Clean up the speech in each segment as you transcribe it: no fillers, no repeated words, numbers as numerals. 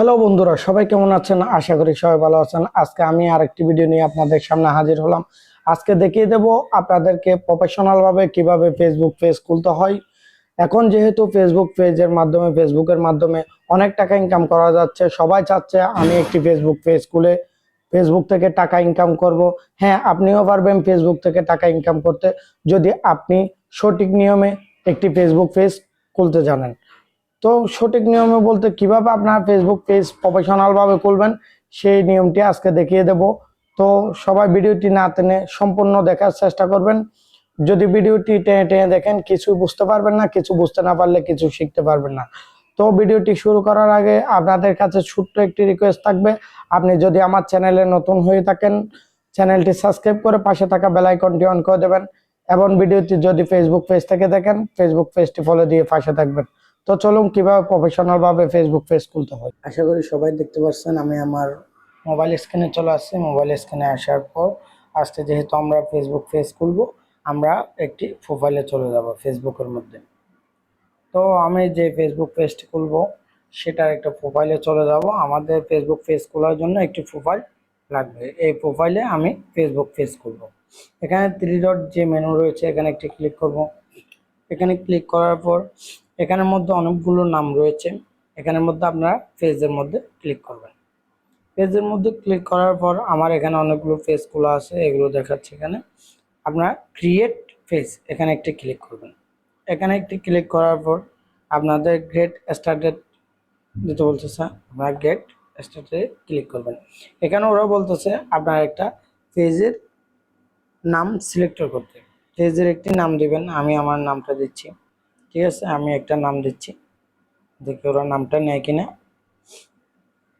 Hello বন্ধুরা, সবাই কেমন আছেন? আশা করি সবাই ভালো আছেন। আজকে আমি আরেকটি ভিডিও নিয়ে আপনাদের সামনে হাজির হলাম। আজকে দেখিয়ে দেব আপনাদেরকে প্রফেশনাল ভাবে কিভাবে ফেসবুক পেজ খুলতে হয়। এখন যেহেতু ফেসবুকের মাধ্যমে অনেক টাকা ইনকাম করা যাচ্ছে, সবাই চাচ্ছে আমি একটি ফেসবুক পেজ খুলে ফেসবুক থেকে টাকা ইনকাম করব। হ্যাঁ, আপনিও পারবেন ফেসবুক থেকে টাকা ইনকাম করতে, যদি আপনি সঠিক নিয়মে একটি ফেসবুক পেজ খুলতে জানেন। তো সঠিক নিয়মে বলতে কিভাবে আপনার ফেসবুক পেজ প্রফেশনাল ভাবে খুলবেন সেই নিয়মটি আজকে দেখিয়ে দেব। তো সবাই ভিডিওটি না টেনে সম্পূর্ণ দেখার চেষ্টা করবেন। যদি ভিডিওটি টেনে টেনে দেখেন কিছু বুঝতে পারবেন না, কিছু বুঝতে না পারলে কিছু শিখতে পারবেন না। তো ভিডিওটি শুরু করার আগে আপনাদের কাছে ছোট্ট একটি রিকোয়েস্ট থাকবে। আপনি যদি আমার চ্যানেলে নতুন হয়ে থাকেন, চ্যানেলটি সাবস্ক্রাইব করে পাশে থাকা বেল আইকনটি অন করে দেবেন, এবং ভিডিওটি যদি ফেসবুক পেজ থেকে দেখেন ফেসবুক পেজটি ফলো দিয়ে পাশে থাকবেন। তো চলুন কিভাবে প্রফেশনাল ভাবে ফেসবুক পেজ খুলতে হয়। আশা করি সবাই দেখতে পাচ্ছেন আমি আমার মোবাইল স্ক্রিনে চলে আসছি। মোবাইল স্ক্রিনে আসার পর আজকে যেহেতু আমরা ফেসবুক পেজ খুলবো, আমরা একটি প্রোফাইলে চলে যাব ফেসবুকের মধ্যে। তো আমি যে ফেসবুক পেজটি খুলবো সেটার একটা প্রোফাইলে চলে যাব। আমাদের ফেসবুক পেজ খোলার জন্য একটি প্রোফাইল লাগবে। এই প্রোফাইলে আমি ফেসবুক পেজ খুলবো। এখানে থ্রি ডট যে মেনু রয়েছে এখানে একটি ক্লিক করব। এখানে ক্লিক করার পর এখানের মধ্যে অনেকগুলো নাম রয়েছে, এখানের মধ্যে আপনারা পেজের মধ্যে ক্লিক করবেন। পেজের মধ্যে ক্লিক করার পর আমার এখানে অনেকগুলো পেজ খোলা আছে, এগুলো দেখাচ্ছে। এখানে আপনারা ক্রিয়েট পেজ এখানে একটি ক্লিক করবেন। এখানে একটি ক্লিক করার পর আপনাদের গেট স্টার্টেড দিতে বলতেছে, আপনারা গেট স্টার্টেড ক্লিক করবেন। এখানে ওরা বলতেছে আপনার একটা পেজের নাম সিলেক্ট করতে। পেজের একটি নাম দিবেন, আমি আমার নামটা দিচ্ছি। ঠিক আছে, আমি একটা নাম দিচ্ছি, দেখি ওরা নামটা নেয় কিনা।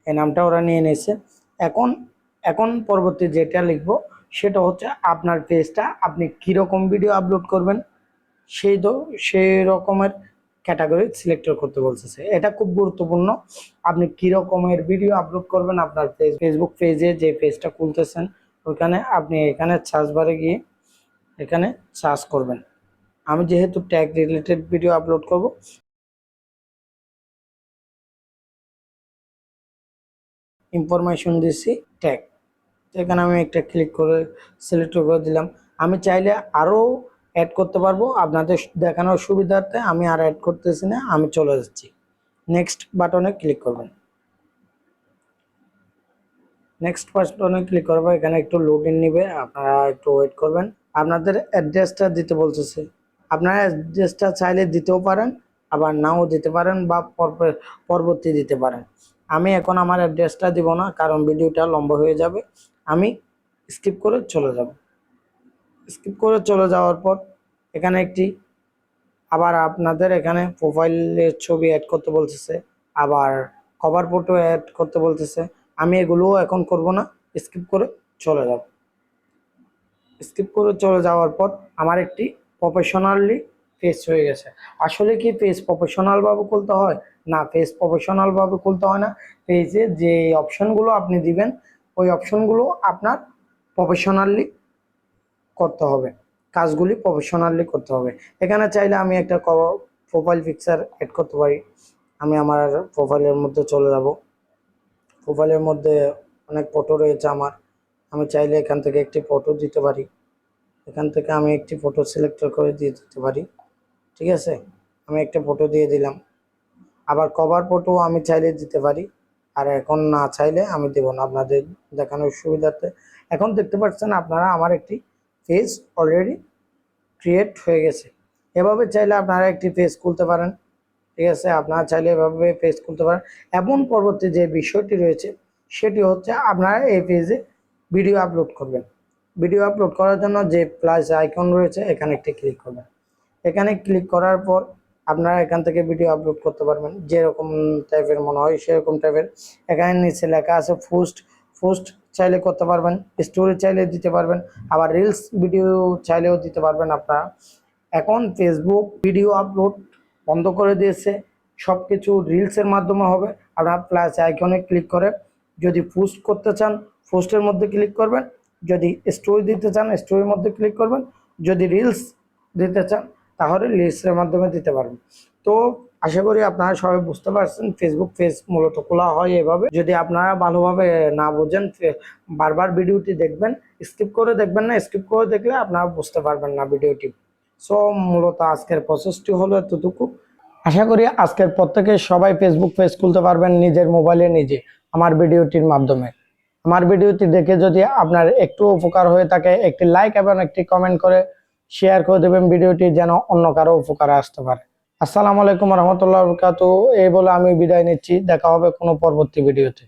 এই নামটা ওরা নিয়ে নিয়েছে। এখন এখন পরবর্তী যেটা লিখবো সেটা হচ্ছে আপনার পেজটা আপনি কীরকম ভিডিও আপলোড করবেন সেই রকমের ক্যাটাগরি সিলেক্ট করতে বলতেছে। এটা খুব গুরুত্বপূর্ণ। আপনি কী রকমের ভিডিও আপলোড করবেন আপনার ফেসবুক পেজে, যে পেজটা খুলতেছেন ওইখানে আপনি এখানে সার্চ বারে গিয়ে এখানে সার্চ করবেন। আমি যেহেতু ট্যাগ রিলেটেড ভিডিও আপলোড করব, ইনফরমেশন দিচ্ছি ট্যাগ। এখানে আমি একটা ক্লিক করে সিলেক্ট করে দিলাম। আমি চাইলে আরও অ্যাড করতে পারবো, আপনাদের দেখানোর সুবিধার্থে আমি আর অ্যাড করতেছি না, আমি চলে যাচ্ছি। নেক্সট বাটনে ক্লিক করবেন। নেক্সট বাটনে ক্লিক করবো, এখানে একটু লোডিং নেবে, আপনারা একটু ওয়েট করবেন। আপনাদের অ্যাড্রেসটা দিতে বলতেছে। আপনারা অ্যাড্রেসটা চাইলে দিতেও পারেন, আবার নাও দিতে পারেন, বা পরবর্তী দিতে পারেন। আমি এখন আমার অ্যাড্রেসটা দিব না, কারণ ভিডিওটা লম্বা হয়ে যাবে। আমি স্কিপ করে চলে যাব। স্কিপ করে চলে যাওয়ার পর এখানে একটি আবার আপনাদের এখানে প্রোফাইলের ছবি অ্যাড করতে বলতেছে, আবার কভার ফটো অ্যাড করতে বলতেছে। আমি এগুলোও এখন করব না, স্কিপ করে চলে যাব। স্কিপ করে চলে যাওয়ার পর আমার একটি প্রফেশনালি পেজ হয়ে গেছে। আসলে কি পেজ প্রফেশনালভাবে খুলতে হয়? না, পেজ প্রফেশনালভাবে খুলতে হয় না। পেজে যে অপশনগুলো আপনি দিবেন ওই অপশনগুলো আপনার প্রফেশনালি করতে হবে, কাজগুলি প্রফেশনালি করতে হবে। এখানে চাইলে আমি একটা প্রোফাইল পিকচার অ্যাড করতে পারি। আমি আমার প্রোফাইলের মধ্যে চলে যাব। প্রোফাইলের মধ্যে অনেক ফটো রয়েছে আমার, আমি চাইলে এখান থেকে একটি ফটো দিতে পারি। এখান থেকে আমি একটি ফটো সিলেক্ট করে দিয়ে দিতে পারি। ঠিক আছে, আমি একটা ফটো দিয়ে দিলাম। আবার কভার ফটো আমি চাইলে দিতে পারি, আর এখন না চাইলে আমি দেব না, আপনাদের দেখানোর সুবিধার্থে। এখন দেখতে পাচ্ছেন আপনারা আমার একটি পেজ অলরেডি ক্রিয়েট হয়ে গেছে। এভাবে চাইলে আপনারা একটি পেজ খুলতে পারেন। ঠিক আছে, আপনারা চাইলে এভাবে পেজ খুলতে পারেন। এবং পরবর্তী যে বিষয়টি রয়েছে সেটি হচ্ছে আপনারা এই পেজে ভিডিও আপলোড করবেন। ভিডিও আপলোড করার জন্য যে প্লাস আইকন রয়েছে এখানে একটি ক্লিক করবেন। এখানে ক্লিক করার পর আপনারা এখান থেকে ভিডিও আপলোড করতে পারবেন, যেরকম টাইপের মনে হয় সেরকম টাইপের। এখানে নিচে লেখা আছে পোস্ট। পোস্ট চাইলে করতে পারবেন, স্টোরি চাইলে দিতে পারবেন, আবার রিলস ভিডিও চাইলেও দিতে পারবেন আপনারা। এখন ফেসবুক ভিডিও আপলোড বন্ধ করে দিয়েছে, সব কিছু রিলসের মাধ্যমে হবে। আপনারা প্লাস আইকনে ক্লিক করে যদি পোস্ট করতে চান পোস্টের মধ্যে ক্লিক করবেন, যদি স্টোরি দিতে চান স্টোরির মধ্যে ক্লিক করবেন, যদি রিলস দিতে চান তাহলে রিলসের মাধ্যমে দিতে পারবেন। তো আশা করি আপনারা সবাই বুঝতে পারছেন ফেসবুক পেজ মূলত খোলা হয় এভাবে। যদি আপনারা ভালোভাবে না বোঝেন বারবার ভিডিওটি দেখবেন, স্কিপ করে দেখবেন না, স্কিপ করে দেখলে আপনারা বুঝতে পারবেন না ভিডিওটি। সো মূলত আজকের প্রসেসটি হলো এতটুকু। আশা করি আজকের পর থেকে সবাই ফেসবুক পেজ খুলতে পারবেন নিজের মোবাইলে নিজে আমার ভিডিওটির মাধ্যমে। আমার ভিডিওটি দেখে যদি আপনার একটু উপকার হয়ে থাকে, একটি লাইক এবং একটি কমেন্ট করে শেয়ার করে দেবেন ভিডিওটি, যেন অন্য কারো উপকারে আসতে পারে। আসসালামু আলাইকুম রহমতুল্লাহ বরকাতুহু। এই বলে আমি বিদায় নিচ্ছি, দেখা হবে কোনো পরবর্তী ভিডিওতে।